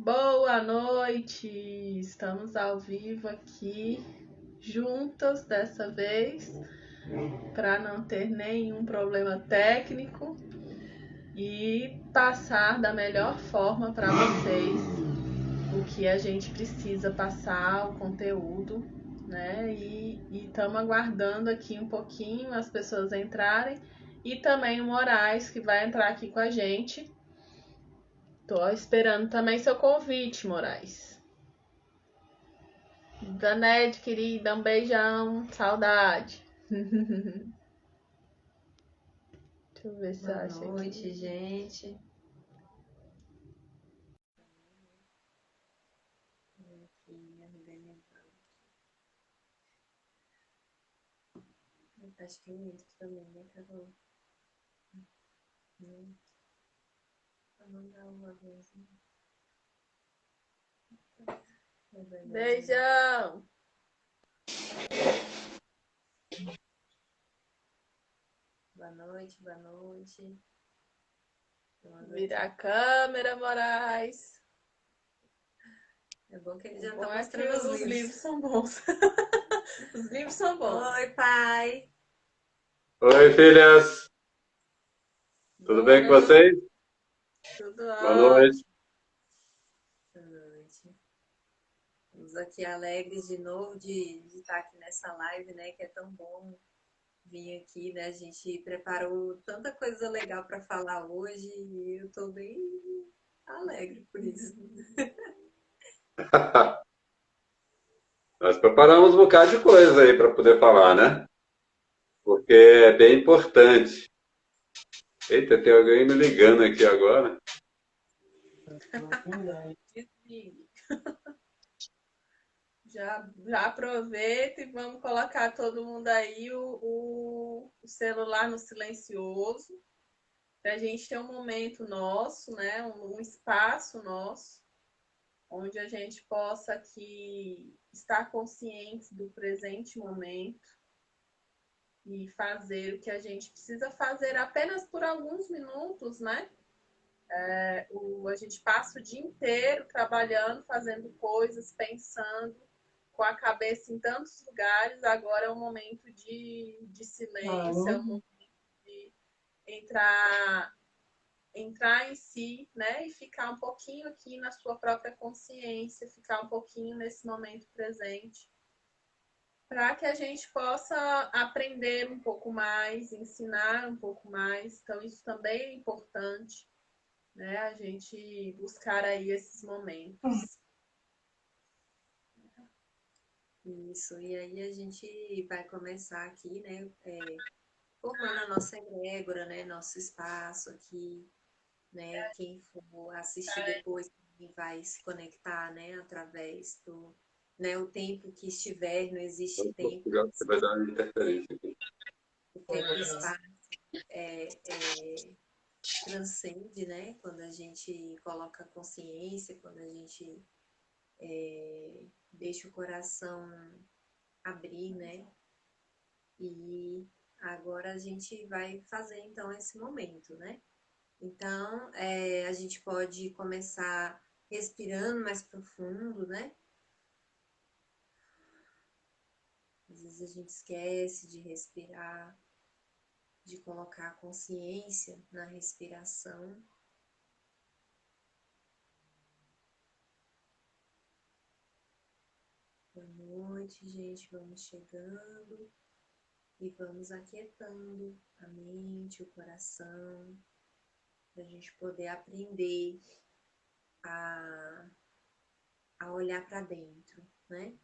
Boa noite! Estamos ao vivo aqui, juntas dessa vez, para não ter nenhum problema técnico e passar da melhor forma para vocês o que a gente precisa passar, o conteúdo, né? E estamos aguardando aqui um pouquinho as pessoas entrarem e também o Moraes, que vai entrar aqui com a gente. Tô esperando também seu convite, Moraes. Danete, querida, um beijão, saudade. Deixa eu ver se eu acho aqui. Boa noite, gente. Aqui, organizando. Acho que eu entro também, né, Carol? Pra mandar uma aviãozinho. Beijão! Boa noite, boa noite. Vira a câmera, Moraes. É bom que ele O já bom tá é que mostrando os os livros livros. são bons. Os livros são bons. Oi, pai. Oi, filhas. Tudo Boa bem com noite. vocês? Tudo Boa noite. ótimo. Boa noite. Estamos aqui alegres de novo de estar aqui nessa live, né? Que é tão bom vir aqui, né? A gente preparou tanta coisa legal para falar hoje e eu tô bem alegre por isso. Nós preparamos um bocado de coisa aí para poder falar, né? Porque é bem importante. Eita, tem alguém me ligando aqui agora. Desligue. Já aproveita e vamos colocar todo mundo aí o celular no silencioso, para a gente ter um momento nosso, né? Um espaço nosso, onde a gente possa aqui estar consciente do presente momento e fazer o que a gente precisa fazer apenas por alguns minutos, né? A gente passa o dia inteiro trabalhando, fazendo coisas, pensando, com a cabeça em tantos lugares. Agora é um momento de silêncio, é um momento de entrar em si, né? E ficar um pouquinho aqui na sua própria consciência, ficar um pouquinho nesse momento presente, para que a gente possa aprender um pouco mais, ensinar um pouco mais. Então, isso também é importante, né? A gente buscar aí esses momentos. Isso, e aí a gente vai começar aqui, né? Formando a nossa egrégora, né? Nosso espaço aqui, né? Quem for assistir depois vai se conectar, né? Através do, né? O tempo que estiver, não existe tempo, Você vai dar uma interferência aqui. o tempo e espaço transcende, né? Quando a gente coloca consciência, quando a gente deixa o coração abrir, né? E agora a gente vai fazer então esse momento, né? Então a gente pode começar respirando mais profundo, né? Às vezes a gente esquece de respirar, de colocar a consciência na respiração. Boa noite, gente. Vamos chegando e vamos aquietando a mente, o coração, para a gente poder aprender a olhar para dentro, né?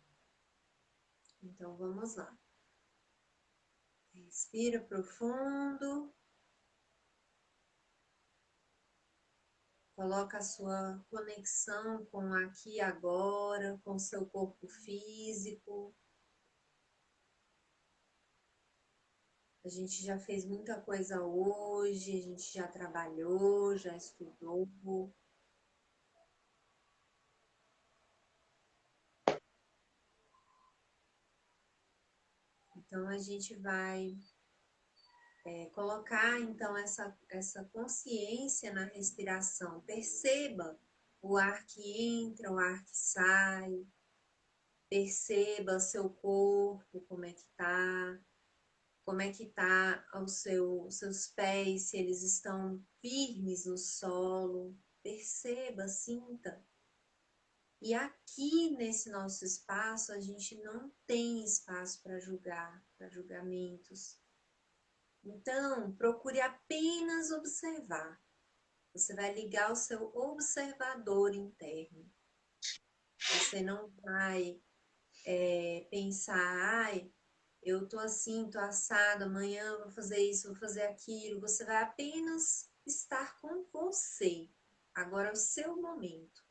Então vamos lá. Respira profundo. Coloca a sua conexão com aqui e agora, com o seu corpo físico. A gente já fez muita coisa hoje, a gente já trabalhou, já estudou. Então a gente vai colocar então essa consciência na respiração. Perceba o ar que entra, o ar que sai. Perceba seu corpo, como é que tá os seus pés, se eles estão firmes no solo. Perceba, sinta. E aqui nesse nosso espaço, a gente não tem espaço para julgar, para julgamentos. Então, procure apenas observar. Você vai ligar o seu observador interno. Você não vai pensar, ai, eu tô assim, tô assado, amanhã eu vou fazer isso, vou fazer aquilo. Você vai apenas estar com você. Agora é o seu momento.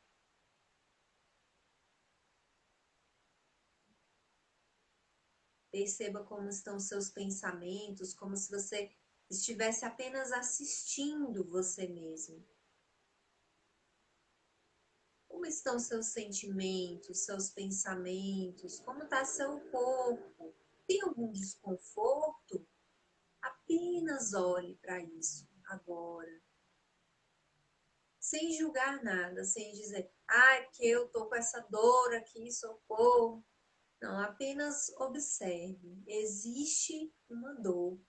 Perceba como estão seus pensamentos, como se você estivesse apenas assistindo você mesmo. Como estão seus sentimentos, seus pensamentos? Como está seu corpo? Tem algum desconforto? Apenas olhe para isso agora. Sem julgar nada, sem dizer, porque eu tô com essa dor aqui, socorro. Não, apenas observe. Existe uma dor.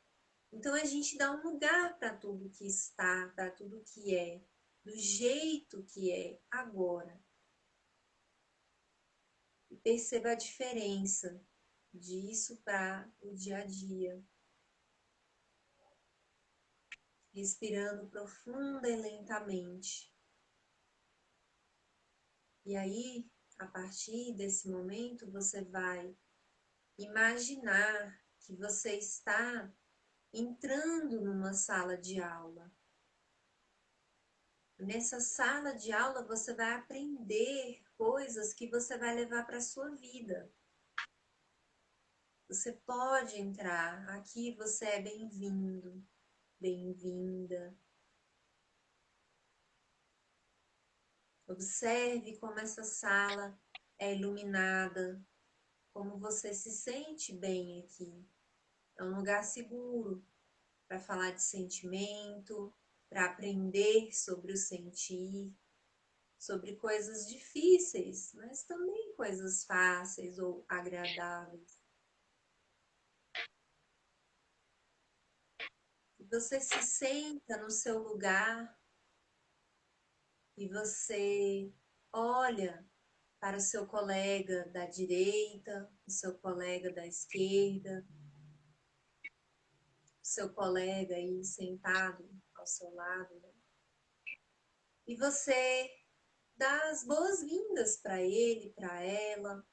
Então a gente dá um lugar para tudo que está, para tudo que é, do jeito que é agora. E perceba a diferença disso para o dia a dia. Respirando profunda e lentamente. E aí, a partir desse momento, você vai imaginar que você está entrando numa sala de aula. Nessa sala de aula, você vai aprender coisas que você vai levar para a sua vida. Você pode entrar, aqui você é bem-vindo, bem-vinda. Observe como essa sala é iluminada, como você se sente bem aqui. É um lugar seguro para falar de sentimento, para aprender sobre o sentir, sobre coisas difíceis, mas também coisas fáceis ou agradáveis. E você se senta no seu lugar e você olha para o seu colega da direita, o seu colega da esquerda, o seu colega aí sentado ao seu lado, né? E você dá as boas-vindas para ele, para ela,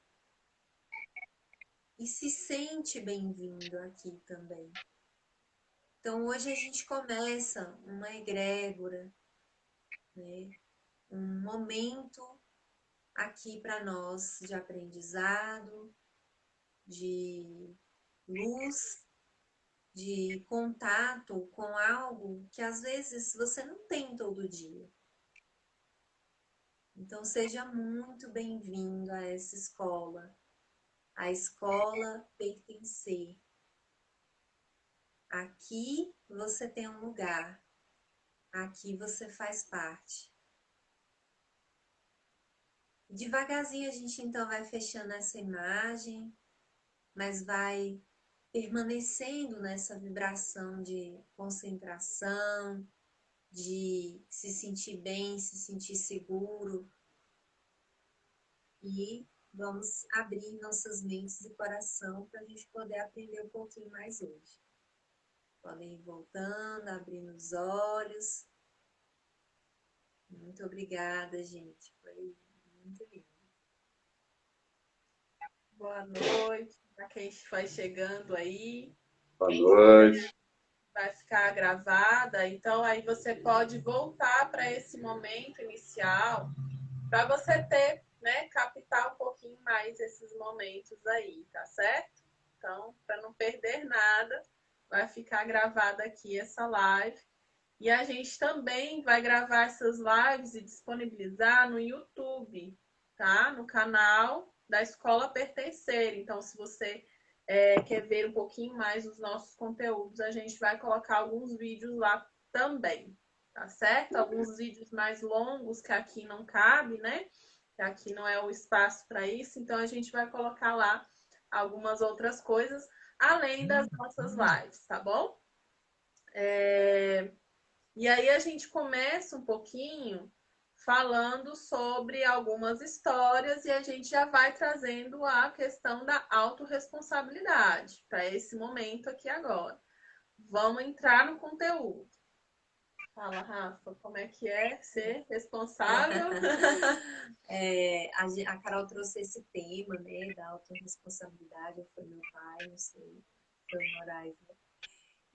e se sente bem-vindo aqui também. Então hoje a gente começa uma egrégora, né? Um momento aqui para nós de aprendizado, de luz, de contato com algo que às vezes você não tem todo dia. Então seja muito bem-vindo a essa escola, a escola pertencer. Aqui você tem um lugar, aqui você faz parte. Devagarzinho a gente então vai fechando essa imagem, mas vai permanecendo nessa vibração de concentração, de se sentir bem, se sentir seguro. E vamos abrir nossas mentes e coração para a gente poder aprender um pouquinho mais hoje. Podem ir voltando, abrindo os olhos. Muito obrigada, gente. Foi muito lindo. Boa noite para quem vai chegando aí. Boa noite. Vai ficar gravada, então aí você pode voltar para esse momento inicial para você ter, né, captar um pouquinho mais esses momentos aí, tá certo? Então, para não perder nada, vai ficar gravada aqui essa live. E a gente também vai gravar essas lives e disponibilizar no YouTube, tá? No canal da Escola Pertencer. Então, se você quer ver um pouquinho mais dos nossos conteúdos, a gente vai colocar alguns vídeos lá também, tá certo? Alguns vídeos mais longos que aqui não cabe, né? Que aqui não é o espaço para isso, então a gente vai colocar lá algumas outras coisas, além das nossas lives, tá bom? E aí a gente começa um pouquinho falando sobre algumas histórias e a gente já vai trazendo a questão da autorresponsabilidade para esse momento aqui agora. Vamos entrar no conteúdo. Fala, Rafa, como é que é ser responsável? A Carol trouxe esse tema, né, da autorresponsabilidade, ou foi meu pai, não sei, foi o Moraes, né?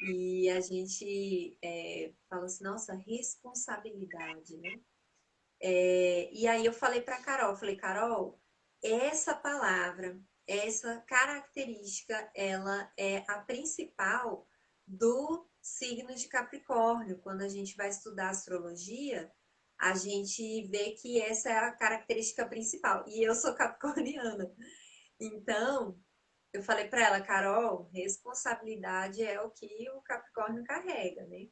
E a gente fala assim, nossa, responsabilidade, né? E aí eu falei para Carol, essa palavra, essa característica, ela é a principal do signo de Capricórnio. Quando a gente vai estudar astrologia, a gente vê que essa é a característica principal. E eu sou capricorniana. Então, eu falei para ela, Carol, responsabilidade é o que o Capricórnio carrega, né?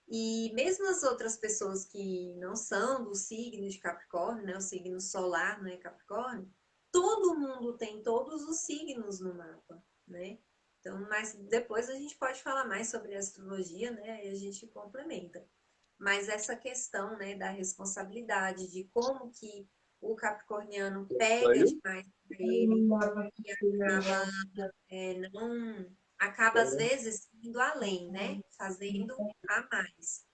E mesmo as outras pessoas que não são do signo de Capricórnio, né? O signo solar não é Capricórnio, todo mundo tem todos os signos no mapa, né? Então, mas depois a gente pode falar mais sobre astrologia, né? E a gente complementa. Mas essa questão, né, da responsabilidade, de como que o capricorniano pega demais para ele e acaba às vezes indo além, né? Fazendo a mais.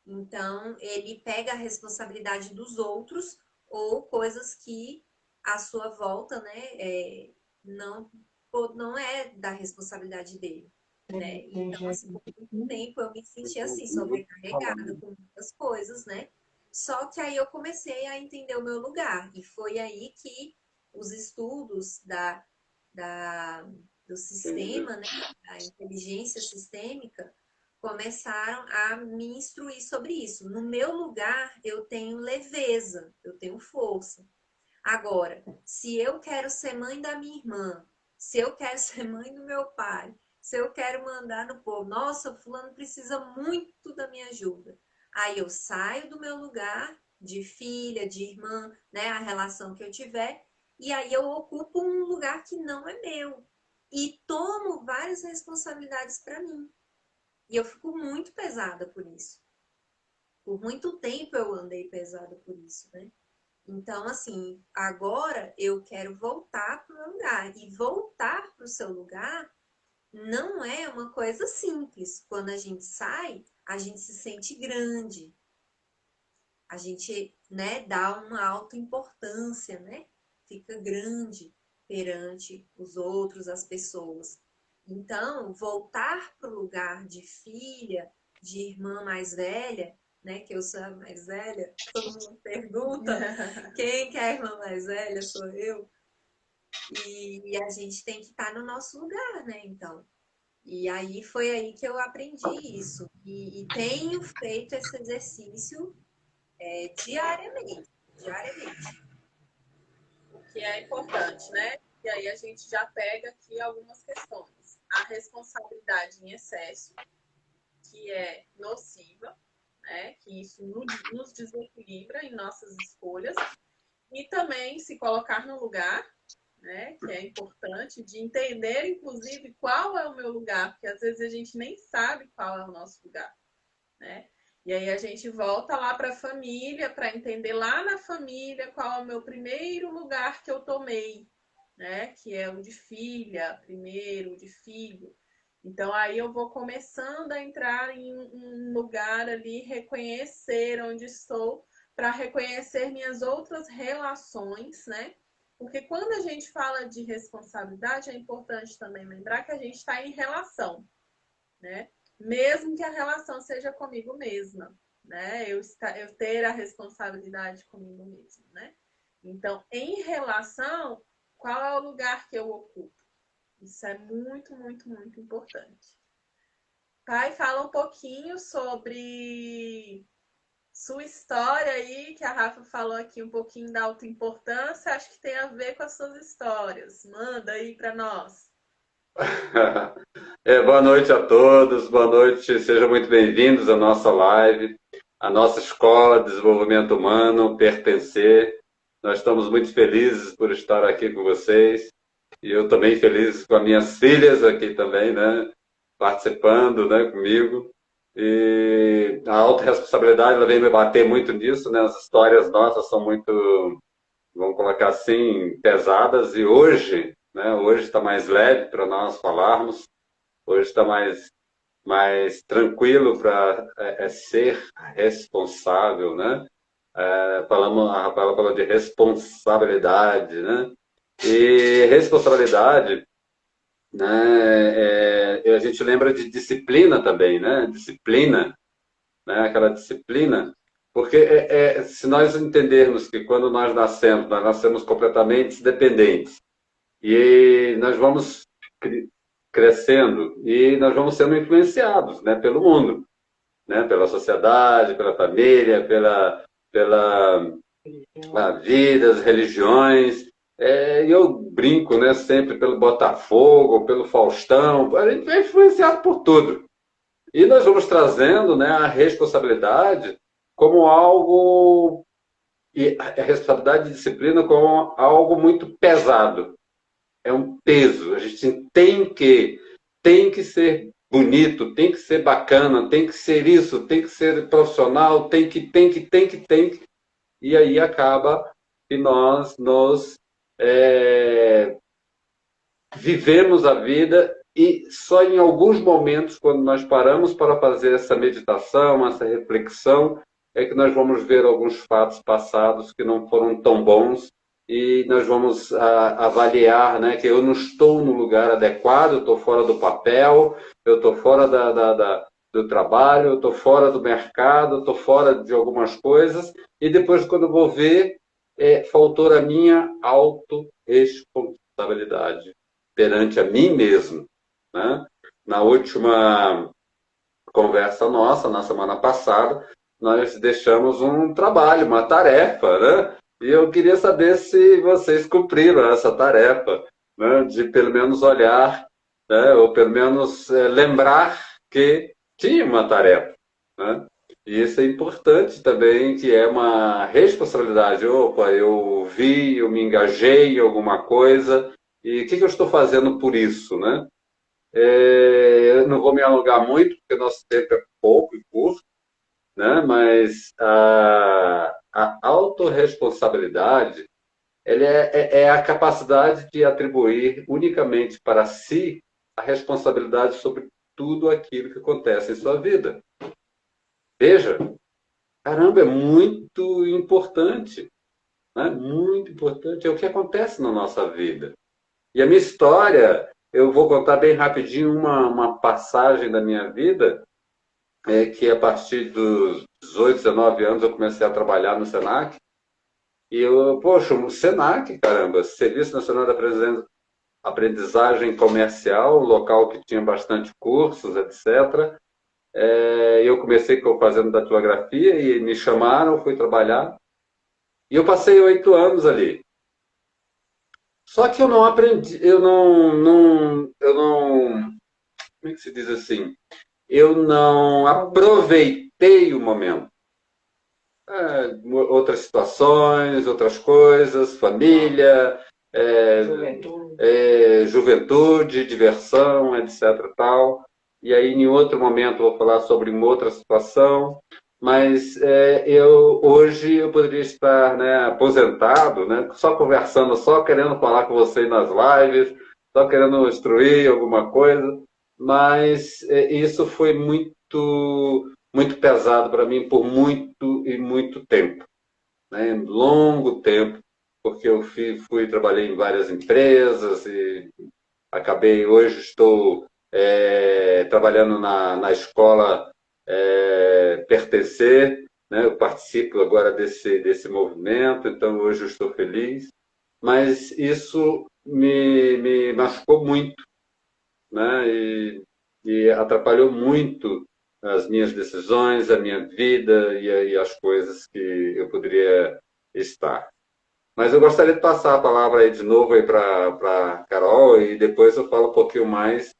Então, ele pega a responsabilidade dos outros ou coisas que à sua volta, né, não é da responsabilidade dele, né? Então, assim, por muito tempo eu me senti assim, sobrecarregada com muitas coisas, né? Só que aí eu comecei a entender o meu lugar. E foi aí que os estudos do sistema, né, da inteligência sistêmica, começaram a me instruir sobre isso. No meu lugar, eu tenho leveza, eu tenho força. Agora, se eu quero ser mãe da minha irmã, se eu quero ser mãe do meu pai, se eu quero mandar no povo, nossa, fulano precisa muito da minha ajuda. Aí eu saio do meu lugar de filha, de irmã, né, a relação que eu tiver, e aí eu ocupo um lugar que não é meu e tomo várias responsabilidades para mim. E eu fico muito pesada por isso. Por muito tempo eu andei pesada por isso, né? Então, assim, agora eu quero voltar para o meu lugar. E voltar para o seu lugar não é uma coisa simples. Quando a gente sai, a gente se sente grande. A gente, né, dá uma alta importância, né? Fica grande perante os outros, as pessoas. Então, voltar para o lugar de filha, de irmã mais velha, né? Que eu sou a mais velha, todo mundo pergunta quem que é a irmã mais velha, sou eu. E a gente tem que estar no nosso lugar, né? Então. E aí foi aí que eu aprendi isso. E tenho feito esse exercício diariamente. O que é importante, né? E aí a gente já pega aqui algumas questões. A responsabilidade em excesso, que é nociva, né? Que isso nos desequilibra em nossas escolhas. E também se colocar no lugar, né? Que é importante de entender, inclusive, qual é o meu lugar, porque às vezes a gente nem sabe qual é o nosso lugar, né? E aí a gente volta lá para a família para entender lá na família qual é o meu primeiro lugar que eu tomei, né? Que é o de filha, primeiro, o de filho. Então aí eu vou começando a entrar em um lugar ali, reconhecer onde estou, para reconhecer minhas outras relações, né? Porque quando a gente fala de responsabilidade, é importante também lembrar que a gente está em relação, né? Mesmo que a relação seja comigo mesma, né? Eu ter a responsabilidade comigo mesma, né? Então, em relação, qual é o lugar que eu ocupo? Isso é muito, muito, muito importante. Pai, fala um pouquinho sobre sua história aí, que a Rafa falou aqui um pouquinho da autoimportância, acho que tem a ver com as suas histórias. Manda aí para nós. Boa noite a todos, boa noite, sejam muito bem-vindos à nossa live. a nossa escola de desenvolvimento humano, pertencer. Nós estamos muito felizes por estar aqui com vocês. E eu também feliz com as minhas filhas aqui também, né? Participando, né, comigo. E a autorresponsabilidade, ela vem me bater muito nisso, né? As histórias nossas são muito, vamos colocar assim, pesadas. E hoje, né? Hoje está mais leve para nós falarmos. Hoje está mais tranquilo para ser responsável, né? A Rafaela falou de responsabilidade, né? E responsabilidade, né? A gente lembra de disciplina também, né? Disciplina, né? Aquela disciplina, porque se nós entendermos que quando nós nascemos completamente dependentes e nós vamos crescendo e nós vamos sendo influenciados, né? Pelo mundo, né? Pela sociedade, pela família, pela vida, as religiões. E eu brinco, né, sempre pelo Botafogo, pelo Faustão. A gente é influenciado por tudo. E nós vamos trazendo, né, a responsabilidade como algo, e a responsabilidade e disciplina como algo muito pesado. É um peso. A gente tem que ser bonito, tem que ser bacana, tem que ser isso, tem que ser profissional, tem que. E aí acaba que nós nos vivemos a vida e só em alguns momentos, quando nós paramos para fazer essa meditação, essa reflexão, é que nós vamos ver alguns fatos passados que não foram tão bons e nós vamos avaliar, né, que eu não estou no lugar adequado, eu estou fora do papel, eu estou fora do trabalho, eu estou fora do mercado, eu estou fora de algumas coisas e depois, quando eu vou ver, faltou a minha autorresponsabilidade perante a mim mesmo, né? Na última conversa nossa, na semana passada, nós deixamos um trabalho, uma tarefa, né? E eu queria saber se vocês cumpriram essa tarefa, né? De pelo menos olhar, né? Ou pelo menos lembrar que tinha uma tarefa, né? E isso é importante também, que é uma responsabilidade. Opa, eu vi, eu me engajei em alguma coisa, e o que eu estou fazendo por isso, né? Eu não vou me alongar muito, porque nosso tempo é pouco e curto, né? Mas a autorresponsabilidade, ela é a capacidade de atribuir unicamente para si a responsabilidade sobre tudo aquilo que acontece em sua vida. Veja, caramba, é muito importante, né? Muito importante. É o que acontece na nossa vida. E a minha história, eu vou contar bem rapidinho uma passagem da minha vida, que a partir dos 18, 19 anos eu comecei a trabalhar no Senac. E poxa, o Senac, caramba, Serviço Nacional de Aprendizagem Comercial, um local que tinha bastante cursos, etc. Eu comecei fazendo datilografia e me chamaram, fui trabalhar. E eu passei 8 anos ali. Só que eu não aprendi, como é que se diz assim? Eu não aproveitei o momento. Outras situações, outras coisas, família, juventude, diversão, etc. Tal. E aí, em outro momento, eu vou falar sobre uma outra situação. Mas hoje eu poderia estar, né, aposentado, né, só conversando, só querendo falar com vocês nas lives, só querendo instruir alguma coisa. Mas isso foi muito pesado para mim por muito e muito tempo, né? Longo tempo, porque eu trabalhei em várias empresas e hoje estou trabalhando na escola Pertencer, né? Eu participo agora desse movimento, então hoje eu estou feliz, mas isso me machucou muito, né? E atrapalhou muito as minhas decisões, a minha vida e as coisas que eu poderia estar. Mas eu gostaria de passar a palavra aí de novo aí para Carol e depois eu falo um pouquinho mais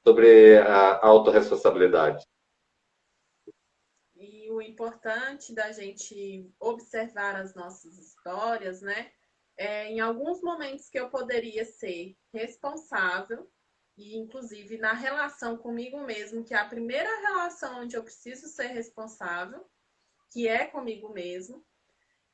sobre a autorresponsabilidade. E o importante da gente observar as nossas histórias, né? Em alguns momentos que eu poderia ser responsável, e inclusive na relação comigo mesmo, que é a primeira relação onde eu preciso ser responsável, que é comigo mesmo,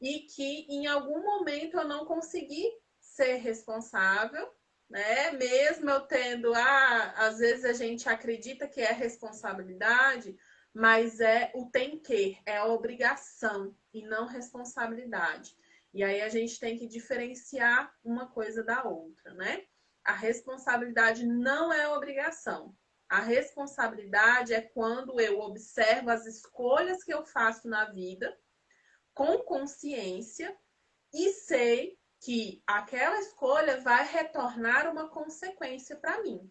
e que em algum momento eu não consegui ser responsável, né? Mesmo eu tendo, às vezes a gente acredita que é responsabilidade, mas é o tem que, é a obrigação e não responsabilidade. E aí a gente tem que diferenciar uma coisa da outra, né? A responsabilidade não é obrigação. A responsabilidade é quando eu observo as escolhas que eu faço na vida com consciência e sei que aquela escolha vai retornar uma consequência para mim.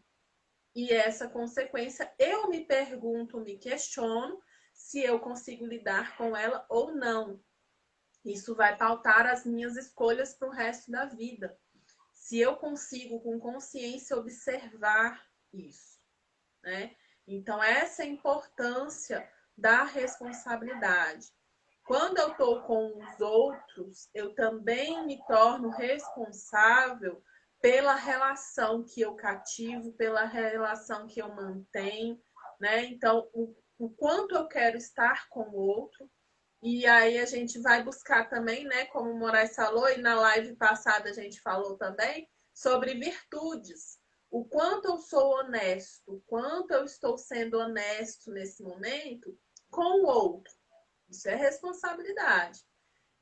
E essa consequência eu me pergunto, me questiono se eu consigo lidar com ela ou não. Isso vai pautar as minhas escolhas para o resto da vida. Se eu consigo, com consciência, observar isso, né? Então, essa é a importância da responsabilidade. Quando eu estou com os outros, eu também me torno responsável pela relação que eu cativo, pela relação que eu mantenho, né? Então, o quanto eu quero estar com o outro. E aí a gente vai buscar também, né? Como o Moraes falou, e na live passada a gente falou também, sobre virtudes. O quanto eu sou honesto, o quanto eu estou sendo honesto nesse momento com o outro. Isso é responsabilidade.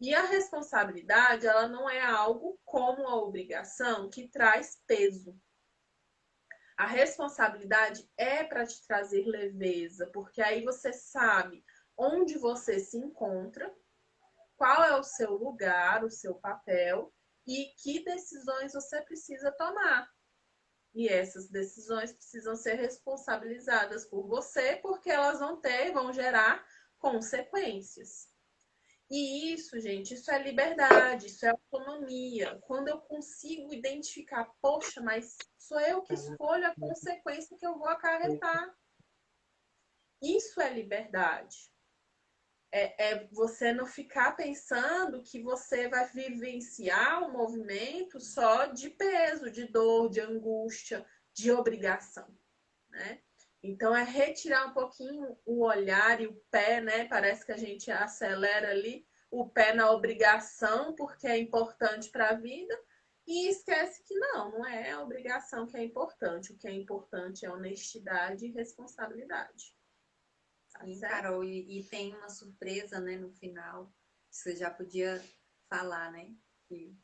E a responsabilidade, ela não é algo como a obrigação que traz peso. A responsabilidade é para te trazer leveza, porque aí você sabe onde você se encontra, qual é o seu lugar, o seu papel e que decisões você precisa tomar. E essas decisões precisam ser responsabilizadas por você, porque elas vão gerar consequências. E isso, gente, isso é liberdade, isso é autonomia. Quando eu consigo identificar, poxa, mas sou eu que escolho a consequência que eu vou acarretar. Isso é liberdade. É você não ficar pensando que você vai vivenciar um movimento só de peso, de dor, de angústia, de obrigação, né? Então é retirar um pouquinho o olhar e o pé, né? Parece que a gente acelera ali o pé na obrigação porque é importante para a vida e esquece que não é a obrigação que é importante. O que é importante é honestidade e responsabilidade. Tá Sim, certo? Carol, e tem uma surpresa, né, no final. Você já podia falar, né? Que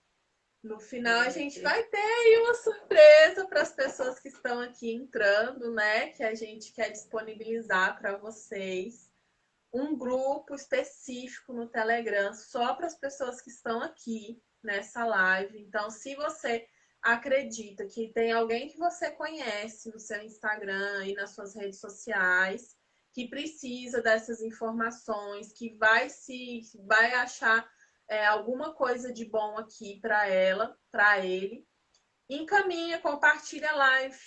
No final a gente ter. vai ter aí uma surpresa para as pessoas que estão aqui entrando, né? Que a gente quer disponibilizar para vocês um grupo específico no Telegram só para as pessoas que estão aqui nessa live. Então, se você acredita que tem alguém que você conhece no seu Instagram e nas suas redes sociais que precisa dessas informações, que vai achar alguma coisa de bom aqui para ela, para ele, encaminha, compartilha a live,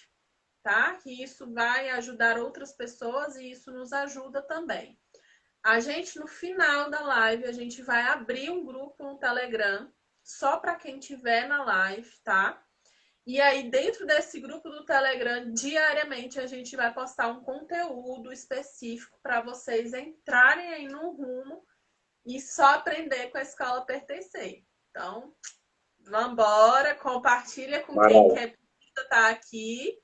tá? Que isso vai ajudar outras pessoas e isso nos ajuda também. A gente, no final da live, a gente vai abrir um grupo no Telegram só para quem tiver na live, tá? E aí, dentro desse grupo do Telegram, diariamente a gente vai postar um conteúdo específico para vocês entrarem aí no rumo e só aprender com a Escola Pertencer. Então, vambora, compartilha com quem quer estar aqui,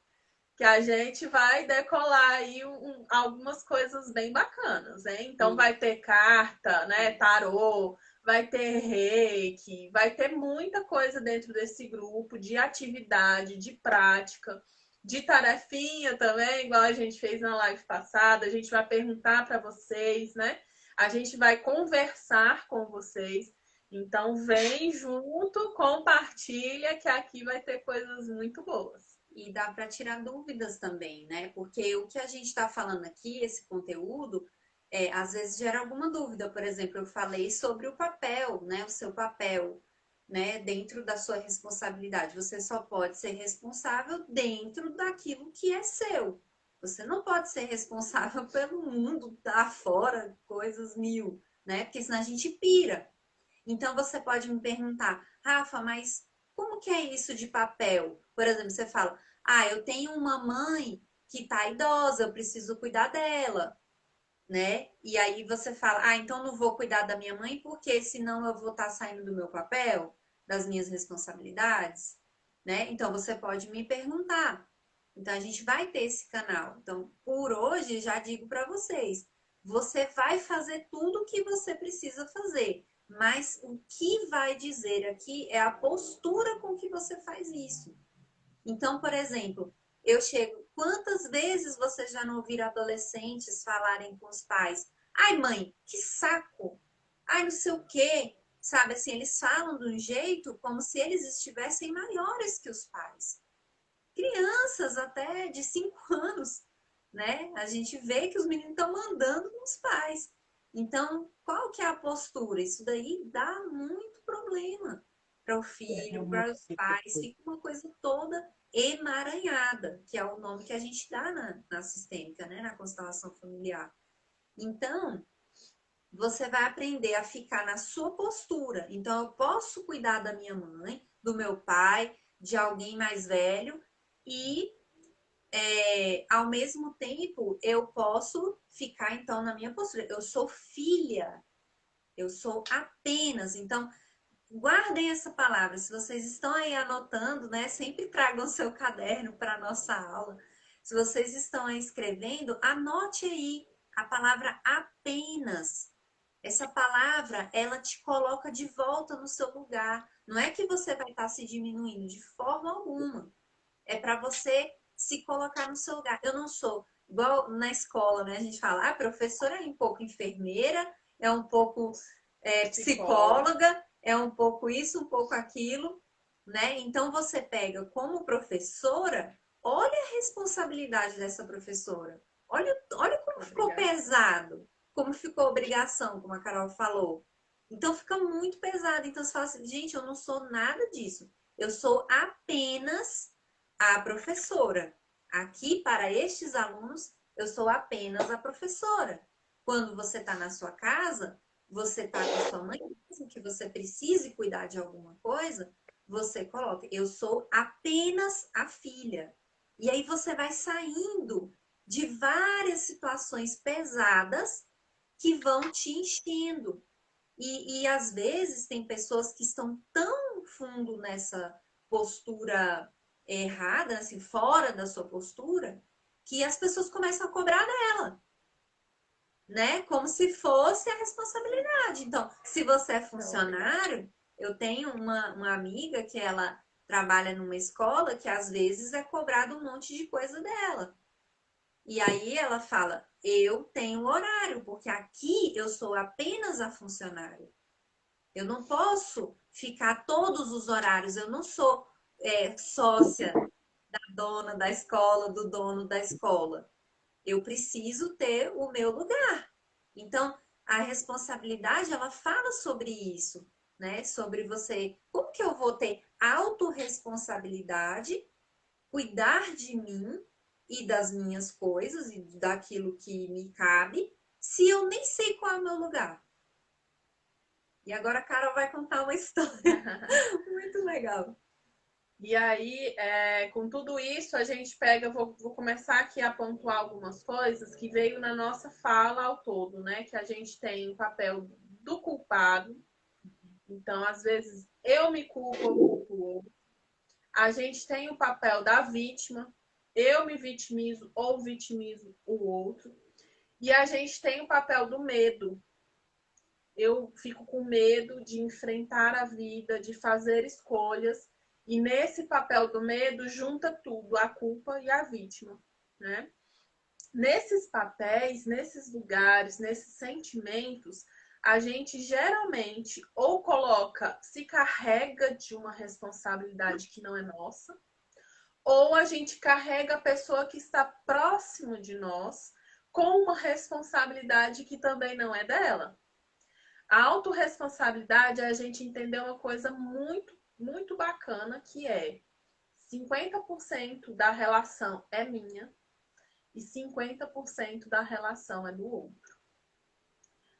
que a gente vai decolar aí algumas coisas bem bacanas, né? Então vai ter carta, né? Tarô, vai ter reiki, vai ter muita coisa dentro desse grupo de atividade, de prática, de tarefinha também, igual a gente fez na live passada. A gente vai perguntar para vocês, né? A gente vai conversar com vocês. Então vem junto, compartilha, que aqui vai ter coisas muito boas. E dá para tirar dúvidas também, né? Porque o que a gente está falando aqui, esse conteúdo, às vezes gera alguma dúvida. Por exemplo, eu falei sobre o papel, né? O seu papel, né? Dentro da sua responsabilidade. Você só pode ser responsável dentro daquilo que é seu, Você não pode ser responsável pelo mundo lá fora, coisas mil, né? Porque senão a gente pira. Então você pode me perguntar, Rafa, mas como que é isso de papel? Por exemplo, você fala, eu tenho uma mãe que tá idosa, eu preciso cuidar dela, né? E aí você fala, então não vou cuidar da minha mãe porque senão eu vou estar saindo do meu papel, das minhas responsabilidades, né? Então você pode me perguntar. Então a gente vai ter esse canal. Então, por hoje, já digo para vocês, você vai fazer tudo o que você precisa fazer, mas o que vai dizer aqui é a postura com que você faz isso. Então, por exemplo, eu chego. Quantas vezes vocês já não ouviram adolescentes falarem com os pais? Ai, mãe, que saco! Ai, não sei o quê. Sabe assim, eles falam de um jeito como se eles estivessem maiores que os pais. Crianças até de 5 anos, né? A gente vê que os meninos estão mandando nos pais. Então, qual que é a postura? Isso daí dá muito problema para o filho, para os pais. Fica uma coisa toda emaranhada, que é o nome que a gente dá na sistêmica, né? Na constelação familiar. Então, você vai aprender a ficar na sua postura. Então, eu posso cuidar da minha mãe, do meu pai, de alguém mais velho e ao mesmo tempo eu posso ficar então na minha postura. Eu sou filha, eu sou apenas. Então, guardem essa palavra. Se vocês estão aí anotando, né, sempre tragam seu caderno para a nossa aula. Se vocês estão aí escrevendo, anote aí a palavra apenas. Essa palavra, ela te coloca de volta no seu lugar. Não é que você vai estar se diminuindo de forma alguma. É para você se colocar no seu lugar. Eu não sou igual na escola, né? A gente fala, a professora é um pouco enfermeira, é um pouco psicóloga, é um pouco isso, um pouco aquilo, né? Então você pega como professora, olha a responsabilidade dessa professora. Olha como ficou pesado, como ficou obrigação, como a Carol falou. Então fica muito pesado. Então você fala assim, gente, eu não sou nada disso. Eu sou apenas a professora. Aqui, para estes alunos, eu sou apenas a professora. Quando você está na sua casa, você está com a sua mãe, mesmo que você precise cuidar de alguma coisa, você coloca, eu sou apenas a filha. E aí você vai saindo de várias situações pesadas que vão te enchendo. E às vezes tem pessoas que estão tão fundo nessa postura errada, assim, fora da sua postura, que as pessoas começam a cobrar dela, né? Como se fosse a responsabilidade. Então, se você é funcionário, eu tenho uma amiga que ela trabalha numa escola que às vezes é cobrado um monte de coisa dela. E aí ela fala: eu tenho horário, porque aqui eu sou apenas a funcionária. Eu não posso ficar todos os horários, eu não sou sócia da dona da escola, do dono da escola. Eu preciso ter o meu lugar. Então, a responsabilidade, ela fala sobre isso, né? Sobre você, como que eu vou ter autorresponsabilidade, cuidar de mim e das minhas coisas e daquilo que me cabe, se eu nem sei qual é o meu lugar. E agora a Carol vai contar uma história muito legal. E aí, com tudo isso, a gente pega, vou começar aqui a pontuar algumas coisas que veio na nossa fala ao todo, né? Que a gente tem o papel do culpado. Então, às vezes, eu me culpo, eu culpo o outro. A gente tem o papel da vítima, eu me vitimizo ou vitimizo o outro. E a gente tem o papel do medo. Eu fico com medo de enfrentar a vida, de fazer escolhas. E nesse papel do medo, junta tudo, a culpa e a vítima, né? Nesses papéis, nesses lugares, nesses sentimentos, a gente geralmente ou coloca, se carrega de uma responsabilidade que não é nossa, ou a gente carrega a pessoa que está próximo de nós com uma responsabilidade que também não é dela. A autorresponsabilidade é a gente entender uma coisa muito, muito bacana, que é 50% da relação é minha e 50% da relação é do outro.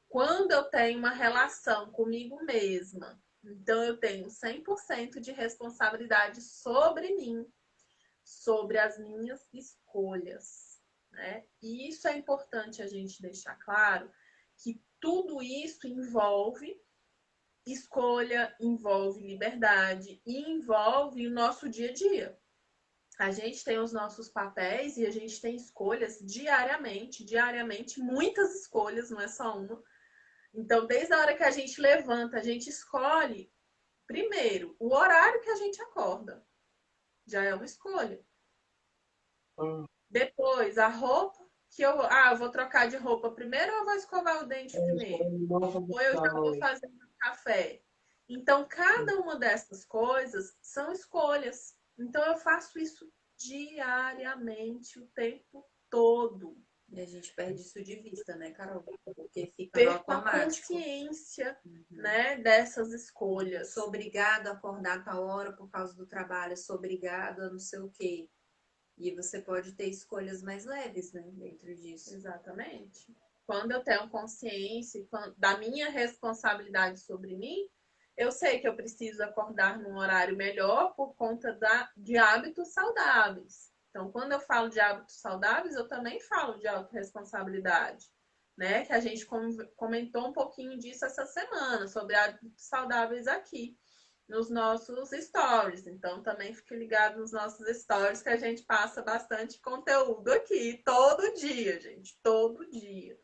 Quando eu tenho uma relação comigo mesma, então eu tenho 100% de responsabilidade sobre mim, sobre as minhas escolhas, né? E isso é importante a gente deixar claro, que tudo isso envolve escolha, envolve liberdade e envolve o nosso dia a dia. A gente tem os nossos papéis e a gente tem escolhas diariamente, muitas escolhas, não é só uma. Então, desde a hora que a gente levanta, a gente escolhe, primeiro, o horário que a gente acorda. Já é uma escolha. Depois, a roupa que eu vou trocar de roupa primeiro ou eu vou escovar o dente primeiro? Ou eu já vou fazer um café? Então, cada uma dessas coisas são escolhas. Então, eu faço isso diariamente, o tempo todo. E a gente perde isso de vista, né, Carol? Porque fica no Perco a automático. consciência, né, dessas escolhas. Sou obrigado a acordar tal hora por causa do trabalho, sou obrigado a não sei o quê. E você pode ter escolhas mais leves, né, dentro disso. Exatamente. Quando eu tenho consciência da minha responsabilidade sobre mim, eu sei que eu preciso acordar num horário melhor por conta de hábitos saudáveis. Então, quando eu falo de hábitos saudáveis, eu também falo de autorresponsabilidade, né? Que a gente comentou um pouquinho disso essa semana, sobre hábitos saudáveis aqui nos nossos stories. Então, também fique ligado nos nossos stories, que a gente passa bastante conteúdo aqui, todo dia, gente, todo dia.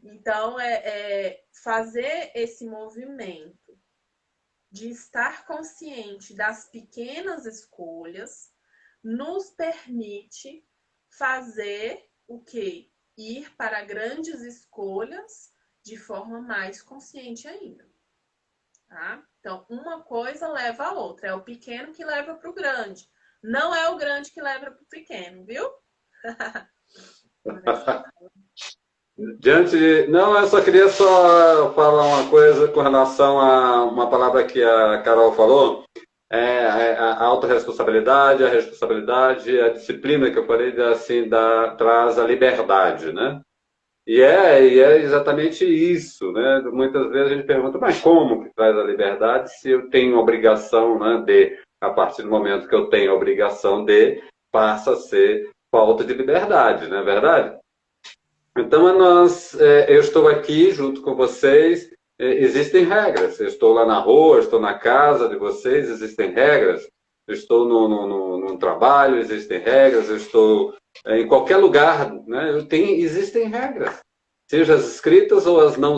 Então, fazer esse movimento de estar consciente das pequenas escolhas nos permite fazer o quê? Ir para grandes escolhas de forma mais consciente ainda. Tá? Então, uma coisa leva a outra. É o pequeno que leva para o grande. Não é o grande que leva para o pequeno, viu? Não, eu só queria só falar uma coisa com relação a uma palavra que a Carol falou, a autorresponsabilidade, a responsabilidade, a disciplina que eu falei, assim, traz a liberdade, né? E é exatamente isso, né? Muitas vezes a gente pergunta, mas como que traz a liberdade se eu tenho obrigação, né, a partir do momento que eu tenho obrigação passa a ser falta de liberdade, não é verdade? Então, eu estou aqui junto com vocês, existem regras. Eu estou lá na rua, estou na casa de vocês, existem regras. Eu estou no trabalho, existem regras. Eu estou em qualquer lugar, né? Existem regras. Seja as escritas ou as não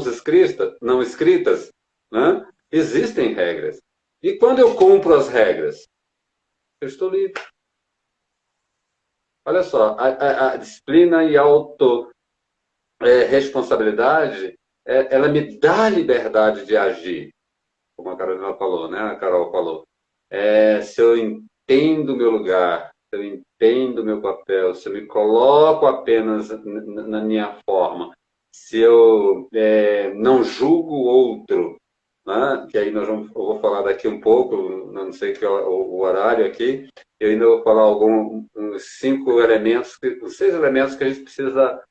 escritas, né? Existem regras. E quando eu cumpro as regras, eu estou livre. Olha só, a disciplina e a responsabilidade, ela me dá liberdade de agir, como a Carolina falou, né? A Carol falou. Se eu entendo o meu lugar, se eu entendo o meu papel, se eu me coloco apenas na minha forma, se eu não julgo o outro, né? Que aí eu vou falar daqui um pouco, não sei que é o horário aqui, eu ainda vou falar uns 6 elementos que a gente precisa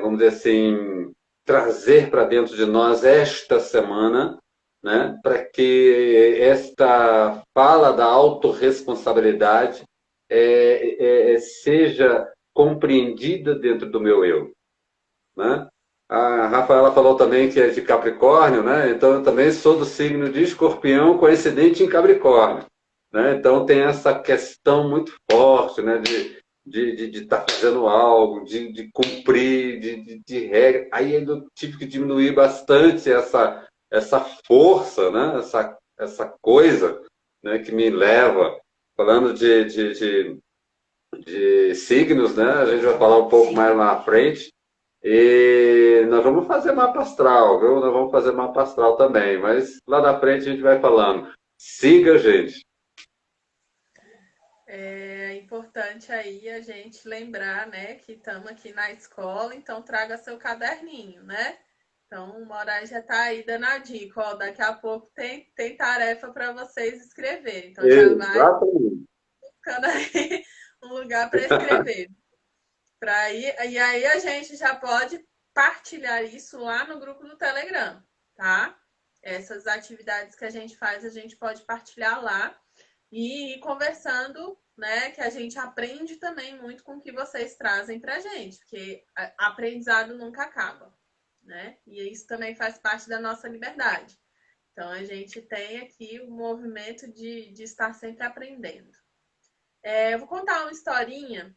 vamos dizer assim, trazer para dentro de nós esta semana, né, para que esta fala da autorresponsabilidade seja compreendida dentro do meu eu. Né? A Rafaela falou também que é de Capricórnio, né? Então eu também sou do signo de Escorpião, coincidente em Capricórnio. Né? Então tem essa questão muito forte, né? De estar fazendo algo, de cumprir, de regra. Aí eu tive que diminuir bastante essa força, né? Essa coisa, né? Que me leva, falando de signos, né? A gente vai falar um pouco mais lá na frente. E nós vamos fazer mapa astral, viu? Nós vamos fazer mapa astral também, mas lá na frente a gente vai falando. Siga, gente. É importante aí a gente lembrar, né, que estamos aqui na escola, então traga seu caderninho, né? Então, o Moraes já está aí dando a dica, ó, daqui a pouco tem tarefa para vocês escreverem. Então, já vai buscando aí um lugar para escrever. E aí a gente já pode partilhar isso lá no grupo do Telegram, tá? Essas atividades que a gente faz, a gente pode partilhar lá e ir conversando, né? Que a gente aprende também muito com o que vocês trazem pra gente, porque aprendizado nunca acaba, né? E isso também faz parte da nossa liberdade. Então a gente tem aqui o movimento de estar sempre aprendendo. Eu vou contar uma historinha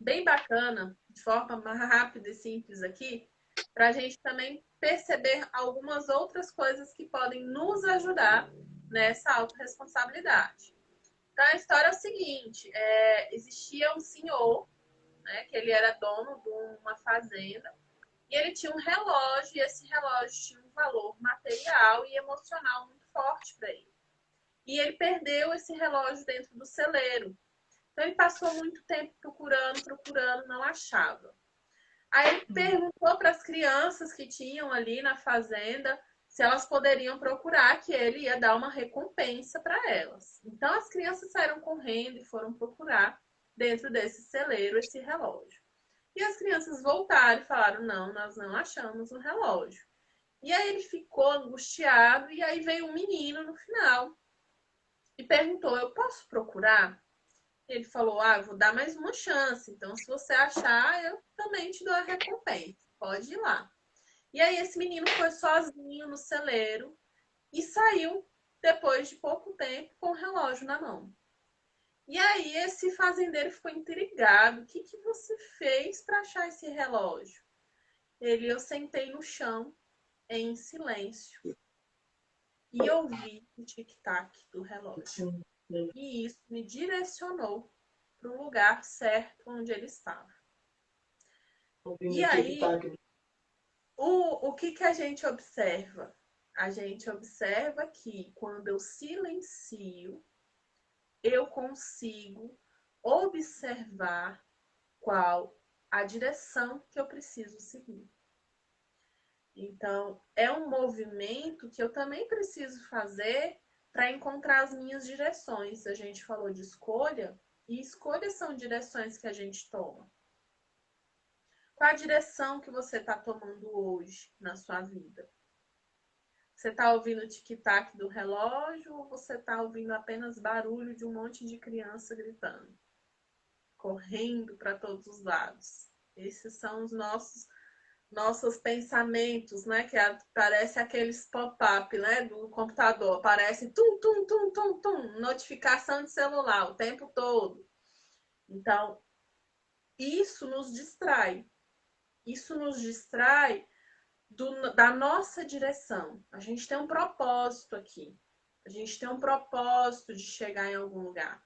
bem bacana, de forma mais rápida e simples aqui, para a gente também perceber algumas outras coisas que podem nos ajudar nessa autorresponsabilidade. Então, a história é o seguinte: existia um senhor, né, que ele era dono de uma fazenda, e ele tinha um relógio, e esse relógio tinha um valor material e emocional muito forte para ele. E ele perdeu esse relógio dentro do celeiro. Então, ele passou muito tempo procurando, não achava. Aí ele perguntou para as crianças que tinham ali na fazenda se elas poderiam procurar, que ele ia dar uma recompensa para elas. Então, as crianças saíram correndo e foram procurar dentro desse celeiro esse relógio. E as crianças voltaram e falaram: não, nós não achamos o relógio. E aí ele ficou angustiado, e aí veio um menino no final e perguntou: eu posso procurar? Ele falou: eu vou dar mais uma chance. Então, se você achar, eu também te dou a recompensa. Pode ir lá. E aí, esse menino foi sozinho no celeiro e saiu depois de pouco tempo com o relógio na mão. E aí, esse fazendeiro ficou intrigado: o que você fez para achar esse relógio? Eu sentei no chão em silêncio e ouvi o tic-tac do relógio. E isso me direcionou para o lugar certo onde ele estava. E aí, o que a gente observa? A gente observa que quando eu silencio, eu consigo observar qual a direção que eu preciso seguir. Então, é um movimento que eu também preciso fazer para encontrar as minhas direções. A gente falou de escolha, e escolhas são direções que a gente toma. Qual a direção que você está tomando hoje na sua vida? Você está ouvindo o tic-tac do relógio ou você está ouvindo apenas barulho de um monte de criança gritando, correndo para todos os lados? Esses são os nossos pensamentos, né? Que parece aqueles pop-up, né? Do computador. Aparece tum, tum, tum, tum, tum, notificação de celular o tempo todo. Então, isso nos distrai. Isso nos distrai da nossa direção. A gente tem um propósito aqui. A gente tem um propósito de chegar em algum lugar.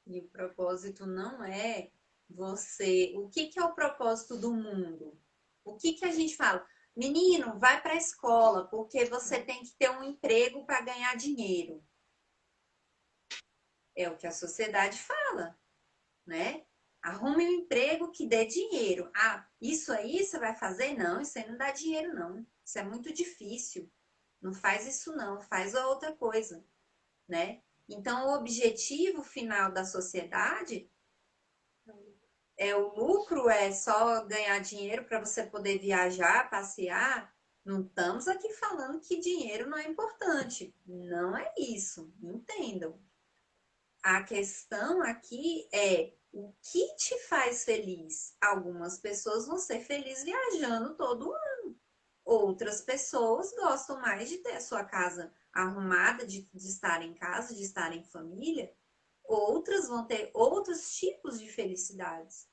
E o propósito não é você... O que é o propósito do mundo? O que a gente fala? Menino, vai para a escola, porque você tem que ter um emprego para ganhar dinheiro. É o que a sociedade fala, né? Arrume um emprego que dê dinheiro. Isso aí você vai fazer? Não, isso aí não dá dinheiro, não. Isso é muito difícil. Não faz isso, não. Faz outra coisa, né? Então, o objetivo final da sociedade é o lucro, é só ganhar dinheiro para você poder viajar, passear. Não estamos aqui falando que dinheiro não é importante. Não é isso. Entendam. A questão aqui é o que te faz feliz. Algumas pessoas vão ser felizes viajando todo ano. Outras pessoas gostam mais de ter a sua casa arrumada, de estar em casa, de estar em família. Outras vão ter outros tipos de felicidades,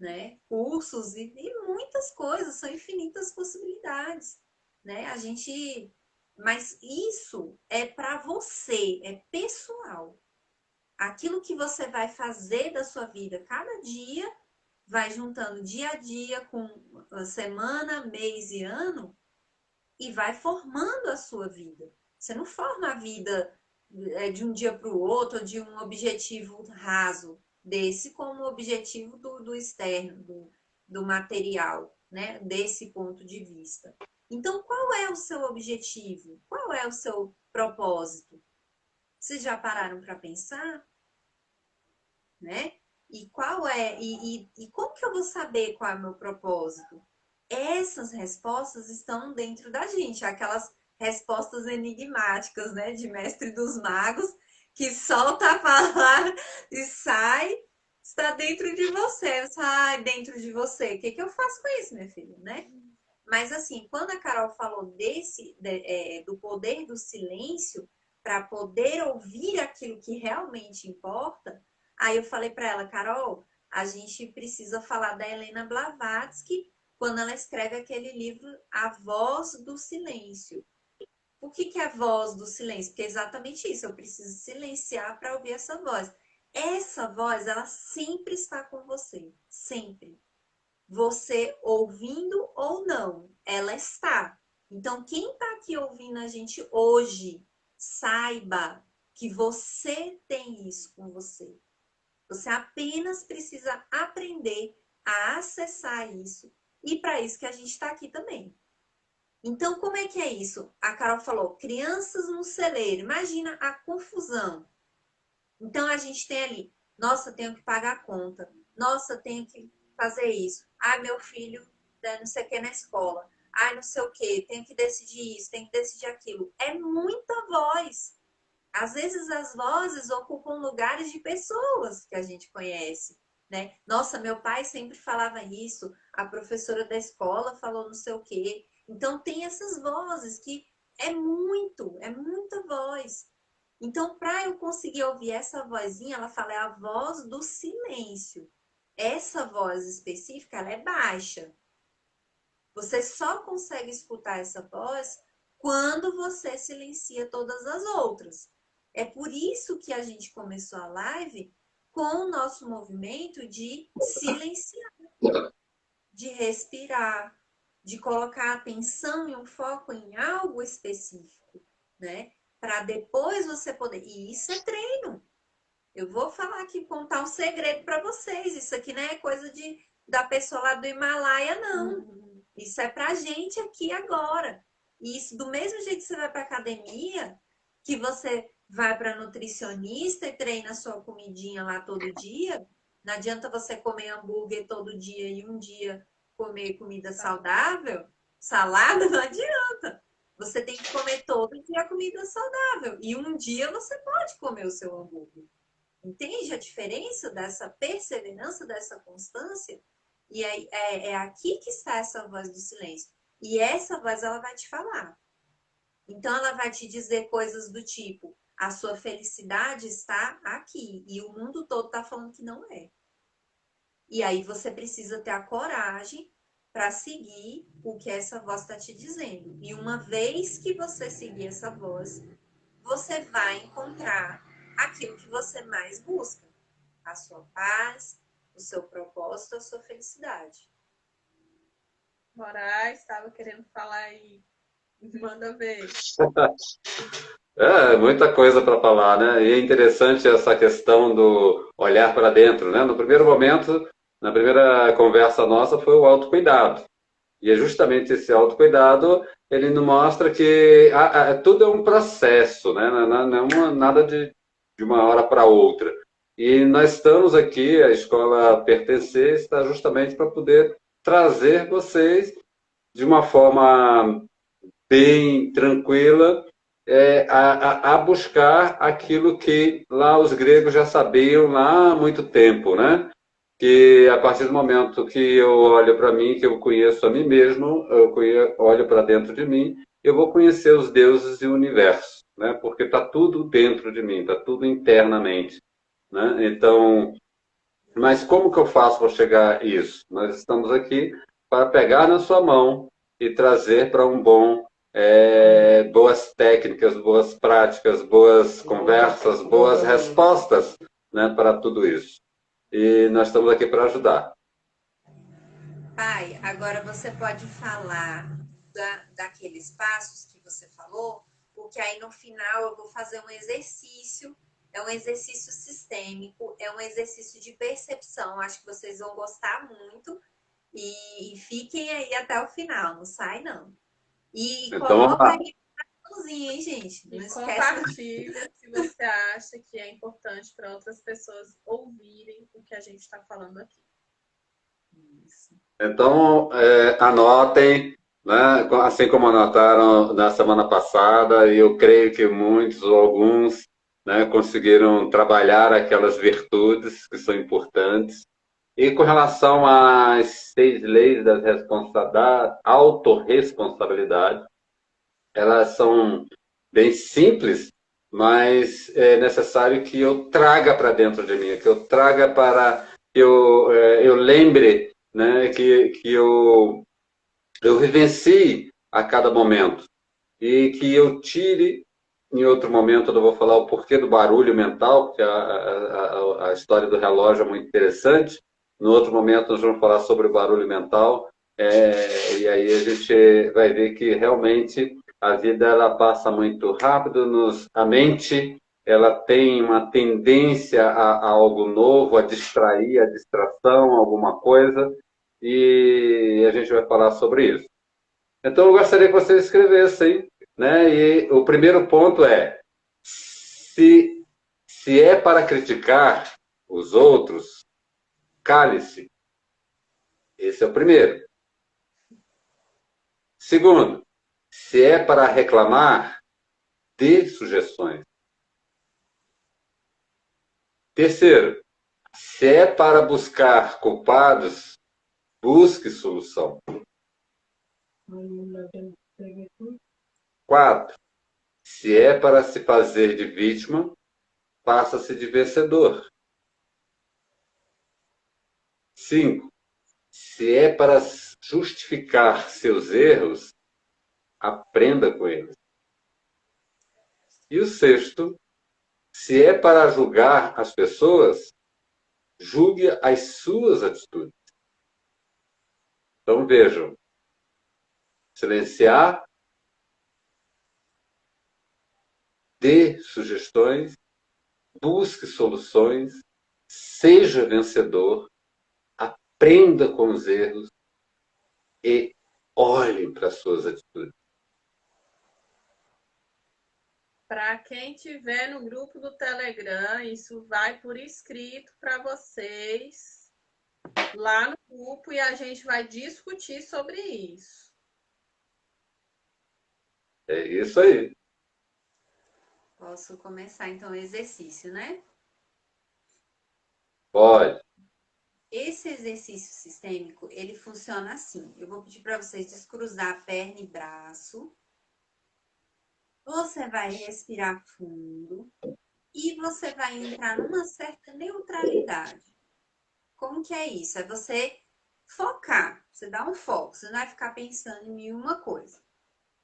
né? Cursos e muitas coisas, são infinitas possibilidades, né? Mas isso é para você, é pessoal. Aquilo que você vai fazer da sua vida cada dia, vai juntando dia a dia com semana, mês e ano e vai formando a sua vida. Você não forma a vida de um dia para o outro, de um objetivo raso desse como objetivo do externo, do material, né? Desse ponto de vista. Então, qual é o seu objetivo? Qual é o seu propósito? Vocês já pararam para pensar? Né? E qual é, e como que eu vou saber qual é o meu propósito? Essas respostas estão dentro da gente, aquelas respostas enigmáticas, né, de mestre dos magos, que solta a palavra e sai, está dentro de você, sai dentro de você. O que que eu faço com isso, minha filha, né? Mas assim, quando a Carol falou do poder do silêncio para poder ouvir aquilo que realmente importa, aí eu falei para ela, Carol, a gente precisa falar da Helena Blavatsky quando ela escreve aquele livro A Voz do Silêncio. O que que é a voz do silêncio? Porque é exatamente isso, eu preciso silenciar para ouvir essa voz. Essa voz, ela sempre está com você, sempre. Você ouvindo ou não, ela está. Então, quem está aqui ouvindo a gente hoje, saiba que você tem isso com você. Você apenas precisa aprender a acessar isso. E para isso que a gente está aqui também. Então, como é que é isso? A Carol falou, crianças no celeiro. Imagina a confusão. Então, a gente tem ali, nossa, tenho que pagar a conta. Nossa, tenho que fazer isso. Ai, meu filho, né, não sei o que na escola. Ai, não sei o que, tenho que decidir isso, tenho que decidir aquilo. É muita voz. Às vezes as vozes ocupam lugares de pessoas que a gente conhece, né? Nossa, meu pai sempre falava isso, a professora da escola falou não sei o quê. Então tem essas vozes que é muita voz. Então, para eu conseguir ouvir essa vozinha, ela fala, é a voz do silêncio. Essa voz específica, ela é baixa. Você só consegue escutar essa voz quando você silencia todas as outras. É por isso que a gente começou a live com o nosso movimento de silenciar, de respirar, de colocar atenção e um foco em algo específico, né? Para depois você poder. E isso é treino. Eu vou falar aqui, contar um segredo para vocês. Isso aqui não é coisa da pessoa lá do Himalaia, não. Isso é pra gente aqui agora. E isso, do mesmo jeito que você vai para academia, que você vai para nutricionista e treina sua comidinha lá todo dia, não adianta você comer hambúrguer todo dia e um dia comer comida saudável, salada, não adianta. Você tem que comer todo dia comida saudável. E um dia você pode comer o seu hambúrguer. Entende a diferença dessa perseverança, dessa constância? E é aqui que está essa voz do silêncio. E essa voz, ela vai te falar. Então, ela vai te dizer coisas do tipo, a sua felicidade está aqui. E o mundo todo está falando que não é. E aí, você precisa ter a coragem para seguir o que essa voz está te dizendo. E uma vez que você seguir essa voz, você vai encontrar aquilo que você mais busca. A sua paz, o seu propósito, a sua felicidade. Moraes estava querendo falar aí. Manda ver. É, muita coisa para falar, né? E é interessante essa questão do olhar para dentro, né? No primeiro momento, na primeira conversa nossa, foi o autocuidado. E é justamente esse autocuidado, ele nos mostra que tudo é um processo, né? Não é nada de uma hora para outra. E nós estamos aqui, a escola Pertencer está justamente para poder trazer vocês de uma forma bem tranquila a buscar aquilo que lá os gregos já sabiam lá há muito tempo, né? Que a partir do momento que eu olho para mim, que eu conheço a mim mesmo, olho para dentro de mim, eu vou conhecer os deuses e o universo, né? Porque está tudo dentro de mim, está tudo internamente, né? Então, mas como que eu faço para chegar a isso? Nós estamos aqui para pegar na sua mão e trazer para um bom, boas técnicas, boas práticas, boas conversas, boas respostas, né, para tudo isso. E nós estamos aqui para ajudar. Pai, agora você pode falar daqueles passos que você falou, porque aí no final eu vou fazer um exercício, é um exercício sistêmico, é um exercício de percepção, acho que vocês vão gostar muito e fiquem aí até o final, não sai não. E Então, vamos coloca lá. aí coraçãozinho, hein, gente? Não E esquece. compartilha se você acha que é importante para outras pessoas ouvirem o que a gente está falando aqui. Isso. Então, anotem, né? Assim como anotaram na semana passada, e eu creio que muitos ou alguns, né, conseguiram trabalhar aquelas virtudes que são importantes. E com relação às 6 leis da autorresponsabilidade, elas são bem simples, mas é necessário que eu traga para dentro de mim, que eu traga para que eu lembre, né, que eu vivencie a cada momento e que eu tire. Em outro momento eu vou falar o porquê do barulho mental, porque a história do relógio é muito interessante. No outro momento nós vamos falar sobre o barulho mental, e aí a gente vai ver que realmente a vida ela passa muito rápido, a mente ela tem uma tendência a algo novo, a distrair, a distração, alguma coisa, e a gente vai falar sobre isso. Então eu gostaria que vocês escrevessem, né? E o primeiro ponto é se é para criticar os outros, cale-se. Esse é o primeiro. Segundo, se é para reclamar, dê sugestões. Terceiro, se é para buscar culpados, busque solução. Quatro, se é para se fazer de vítima, faça-se de vencedor. 5. Se é para justificar seus erros, aprenda com eles. E o sexto, se é para julgar as pessoas, julgue as suas atitudes. Então vejam, silenciar, dê sugestões, busque soluções, seja vencedor, aprenda com os erros e olhe para as suas atitudes. Para quem tiver no grupo do Telegram, isso vai por escrito para vocês lá no grupo e a gente vai discutir sobre isso. É isso aí. Posso começar então o exercício, né? Pode. Esse exercício sistêmico, ele funciona assim. Eu vou pedir para vocês descruzar perna e braço. Você vai respirar fundo e você vai entrar numa certa neutralidade. Como que é isso? É você focar, você dá um foco, você não vai ficar pensando em nenhuma coisa.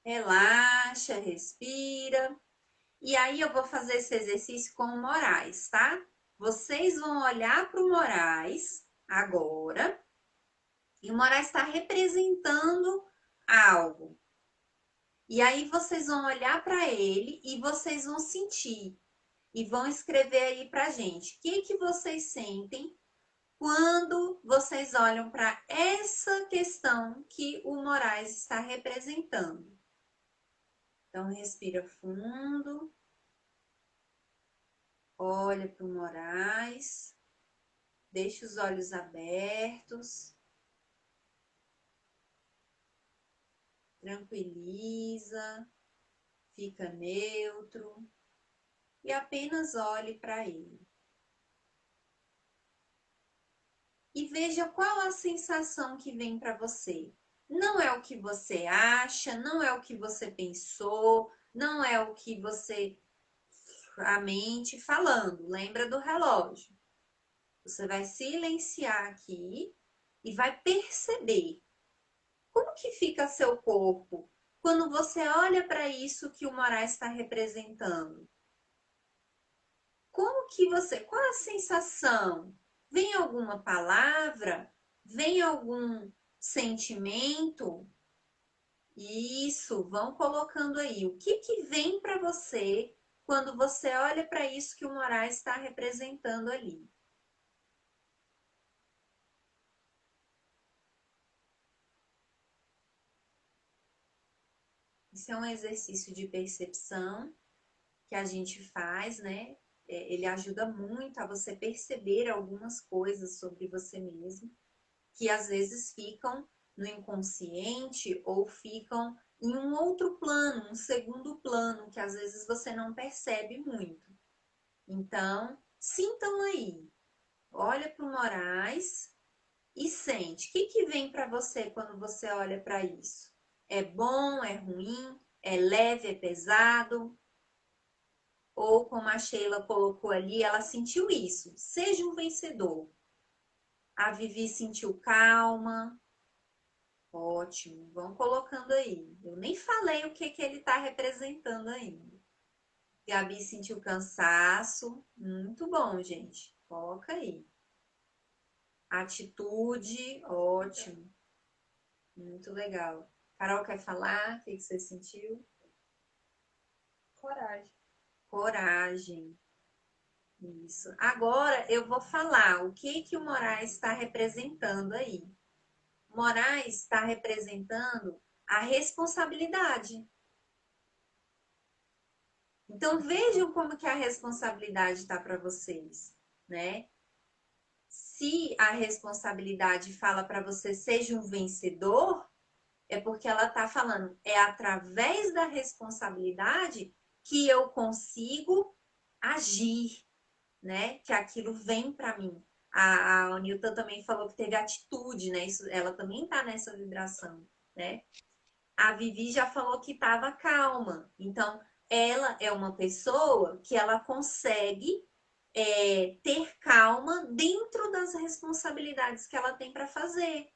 Relaxa, respira. E aí eu vou fazer esse exercício com o Moraes, tá? Vocês vão olhar para o Moraes agora e o Moraes está representando algo. E aí vocês vão olhar para ele e vocês vão sentir e vão escrever aí para gente. O que vocês sentem quando vocês olham para essa questão que o Moraes está representando? Então, respira fundo, olha para o Moraes, deixa os olhos abertos, tranquiliza, fica neutro e apenas olhe para ele. E veja qual a sensação que vem para você. Não é o que você acha, não é o que você pensou, não é o que você... a mente falando. Lembra do relógio. Você vai silenciar aqui e vai perceber como que fica seu corpo quando você olha para isso que o Moraes está representando. Como que você... qual a sensação? Vem alguma palavra? Vem algum sentimento? Isso, vão colocando aí. O que vem para você quando você olha para isso que o Moraes está representando ali? esse é um exercício de percepção que a gente faz, né? Ele ajuda muito a você perceber algumas coisas sobre você mesmo, que às vezes ficam no inconsciente ou ficam em um outro plano, um segundo plano, que às vezes você não percebe muito. Então, sintam aí. Olha para o Moraes e sente. O que vem para você quando você olha para isso? É bom, é ruim, é leve, é pesado? Ou como a Sheila colocou ali, ela sentiu isso. Seja um vencedor. A Vivi sentiu calma. Ótimo. Vão colocando aí. Eu nem falei o que ele está representando ainda. Gabi sentiu cansaço. Muito bom, gente. Coloca aí. Atitude, ótimo. Muito legal. Carol, quer falar? O que você sentiu? Coragem. Coragem. Isso. Agora eu vou falar o que o Moraes está representando aí. O Moraes está representando a responsabilidade. Então vejam como que a responsabilidade está para vocês, né? Se a responsabilidade fala para você seja um vencedor, é porque ela está falando, é através da responsabilidade que eu consigo agir, né? Que aquilo vem para mim. A Newton também falou que teve atitude, né? Isso, ela também está nessa vibração, né? A Vivi já falou que estava calma. Então, ela é uma pessoa que ela consegue ter calma dentro das responsabilidades que ela tem para fazer.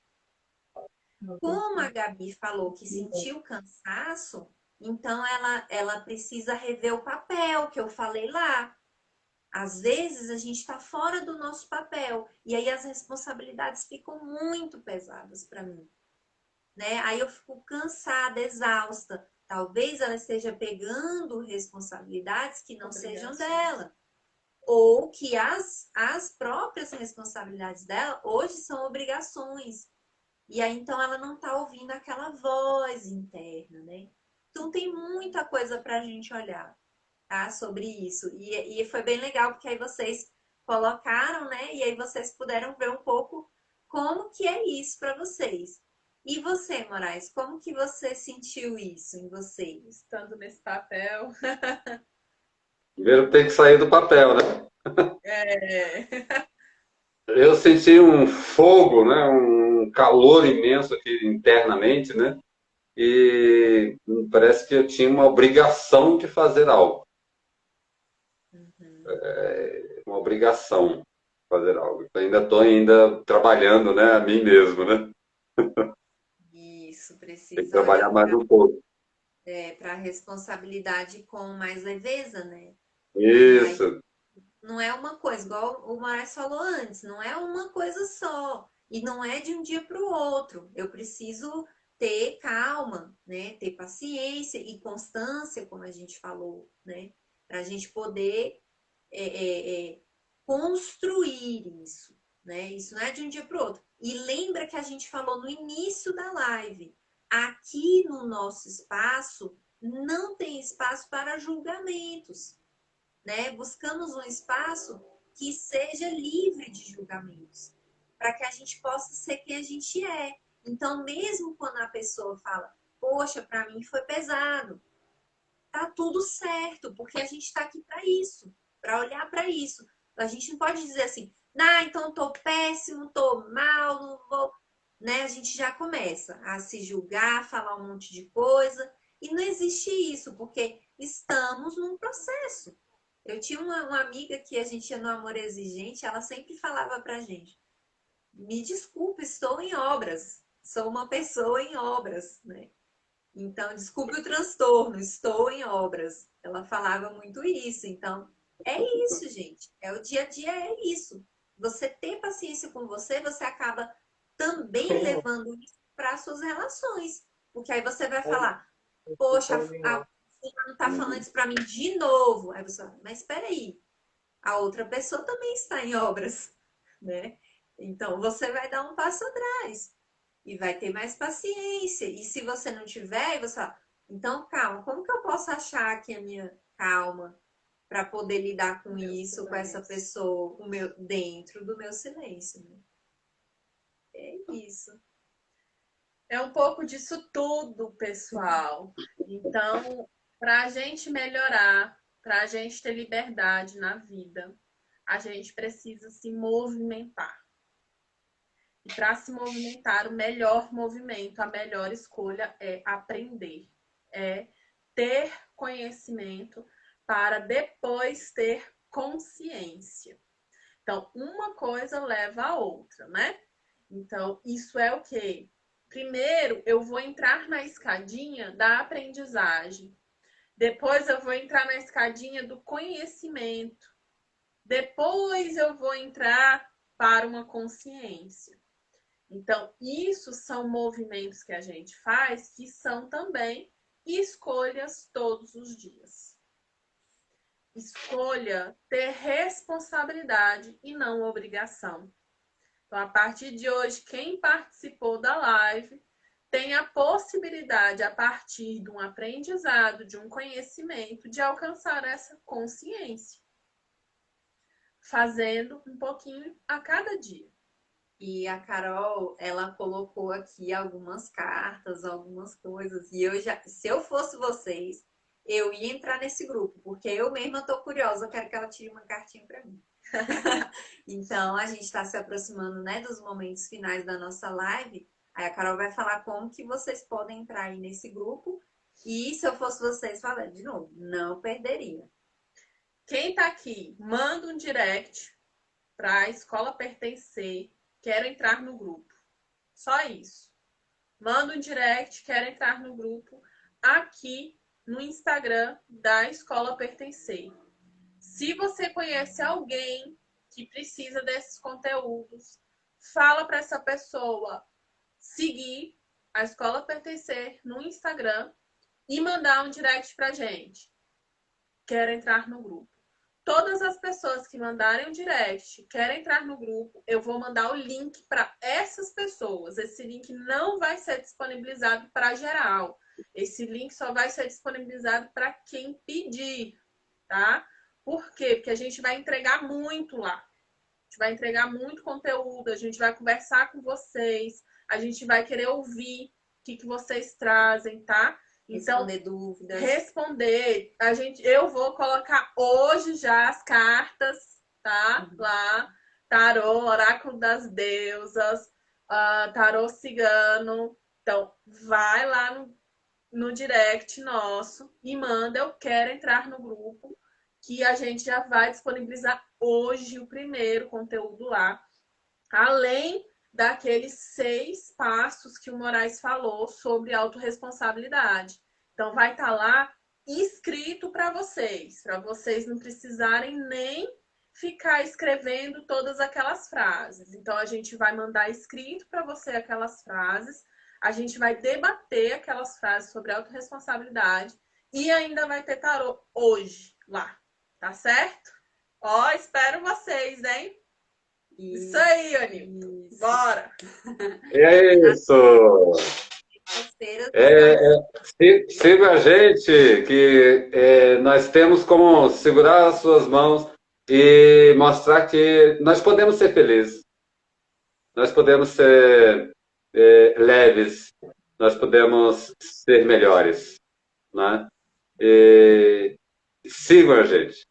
Como a Gabi falou que sentiu cansaço, então ela precisa rever o papel que eu falei lá. Às vezes a gente está fora do nosso papel e aí as responsabilidades ficam muito pesadas para mim, né? Aí eu fico cansada, exausta. Talvez ela esteja pegando responsabilidades que não sejam dela. Ou que as próprias responsabilidades dela hoje são obrigações. E aí, então, ela não está ouvindo aquela voz interna, né? Então, tem muita coisa para a gente olhar, tá? Sobre isso. E foi bem legal, porque aí vocês colocaram, né? E aí vocês puderam ver um pouco como que é isso para vocês. E você, Moraes, como que você sentiu isso em você? Estando nesse papel. Primeiro tem que sair do papel, né? É. Eu senti um fogo, né? Um calor imenso aqui internamente, né? E parece que eu tinha uma obrigação de fazer algo. Uhum. Uma obrigação de fazer algo. Eu ainda estou trabalhando, né? A mim mesmo, né? Isso, Tem que precisa trabalhar olhar mais um pouco. para a responsabilidade com mais leveza, né? E aí Isso. não é uma coisa, igual o Moraes falou antes, não é uma coisa só. E não é de um dia para o outro. Eu preciso ter calma, né? Ter paciência e constância, como a gente falou, né? Para a gente poder construir isso, né? Isso não é de um dia para o outro. E lembra que a gente falou no início da live, aqui no nosso espaço não tem espaço para julgamentos, né? Buscamos um espaço que seja livre de julgamentos, para que a gente possa ser quem a gente é. Então, mesmo quando a pessoa fala, poxa, para mim foi pesado, tá tudo certo, porque a gente está aqui para isso, para olhar para isso. A gente não pode dizer assim, então tô péssimo, tô mal, não vou, né? A gente já começa a se julgar, falar um monte de coisa, e não existe isso, porque estamos num processo. Eu tinha uma amiga que a gente ia no Amor Exigente, ela sempre falava pra gente, me desculpe, estou em obras, sou uma pessoa em obras, né? Então, desculpe o transtorno, estou em obras. Ela falava muito isso. Então, é isso, gente. É o dia a dia, é isso. Você ter paciência com você, você acaba também levando isso para as suas relações. Porque aí você vai falar, poxa, a fulana está falando isso para mim de novo. Aí você fala, mas espera aí, a outra pessoa também está em obras, né? Então, você vai dar um passo atrás e vai ter mais paciência. E se você não tiver, você fala, Então, calma, como que eu posso achar aqui a minha calma para poder lidar com isso, com essa pessoa, dentro do meu silêncio, né? É isso. É um pouco disso tudo, pessoal. Então, para a gente melhorar, para a gente ter liberdade na vida, a gente precisa se movimentar. E para se movimentar, o melhor movimento, a melhor escolha é aprender, é ter conhecimento para depois ter consciência. Então, uma coisa leva a outra, né? Então, isso é o quê? Primeiro, eu vou entrar na escadinha da aprendizagem. Depois, eu vou entrar na escadinha do conhecimento. Depois, eu vou entrar para uma consciência. Então, isso são movimentos que a gente faz que são também escolhas todos os dias. Escolha ter responsabilidade e não obrigação. Então, a partir de hoje, quem participou da live tem a possibilidade, a partir de um aprendizado, de um conhecimento, de alcançar essa consciência, fazendo um pouquinho a cada dia. E a Carol, ela colocou aqui algumas cartas, algumas coisas. E eu já, se eu fosse vocês, eu ia entrar nesse grupo, porque eu mesma tô curiosa, eu quero que ela tire uma cartinha para mim. Então, a gente está se aproximando, né, dos momentos finais da nossa live. Aí a Carol vai falar como que vocês podem entrar aí nesse grupo. E se eu fosse vocês, falando de novo, não perderia. Quem tá aqui, manda um direct para a escola pertencer. Quero entrar no grupo. Só isso. Manda um direct, quero entrar no grupo aqui no Instagram da Escola Pertencer. Se você conhece alguém que precisa desses conteúdos, fala para essa pessoa seguir a Escola Pertencer no Instagram e mandar um direct pra gente. Quero entrar no grupo. Todas as pessoas que mandarem um direct, querem entrar no grupo, eu vou mandar o link para essas pessoas. Esse link não vai ser disponibilizado para geral. Esse link só vai ser disponibilizado para quem pedir, tá? Por quê? Porque a gente vai entregar muito lá. A gente vai entregar muito conteúdo, a gente vai conversar com vocês, a gente vai querer ouvir o que vocês trazem, tá? Então, responder dúvidas. Responder. Eu vou colocar hoje já as cartas, tá? Lá. Tarô, Oráculo das Deusas, Tarô Cigano. Então, vai lá no direct nosso e manda, eu quero entrar no grupo, que a gente já vai disponibilizar hoje o primeiro conteúdo lá. Além daqueles 6 passos que o Moraes falou sobre autorresponsabilidade. Então, vai estar lá escrito para vocês não precisarem nem ficar escrevendo todas aquelas frases. Então, a gente vai mandar escrito para você aquelas frases, a gente vai debater aquelas frases sobre autorresponsabilidade e ainda vai ter tarô hoje lá, tá certo? Ó, espero vocês, hein? Isso aí, Anil. Bora! É isso! Siga a gente, que nós temos como segurar as suas mãos e mostrar que nós podemos ser felizes, nós podemos ser leves, nós podemos ser melhores, né? Sigam a gente.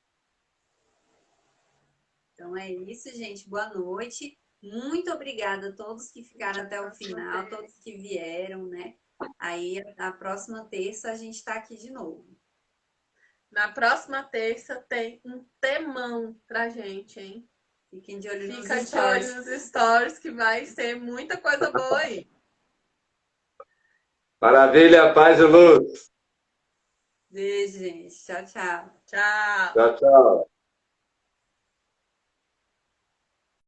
Então é isso, gente. Boa noite. Muito obrigada a todos que ficaram até o final, todos que vieram, né? Aí, na próxima terça, a gente está aqui de novo. Na próxima terça tem um temão pra gente, hein? Fiquem de olho nos stories. Fica de olho nos stories, que vai ser muita coisa boa aí. Maravilha, paz e luz. Beijo, gente. Tchau, tchau. Tchau. Tchau, tchau.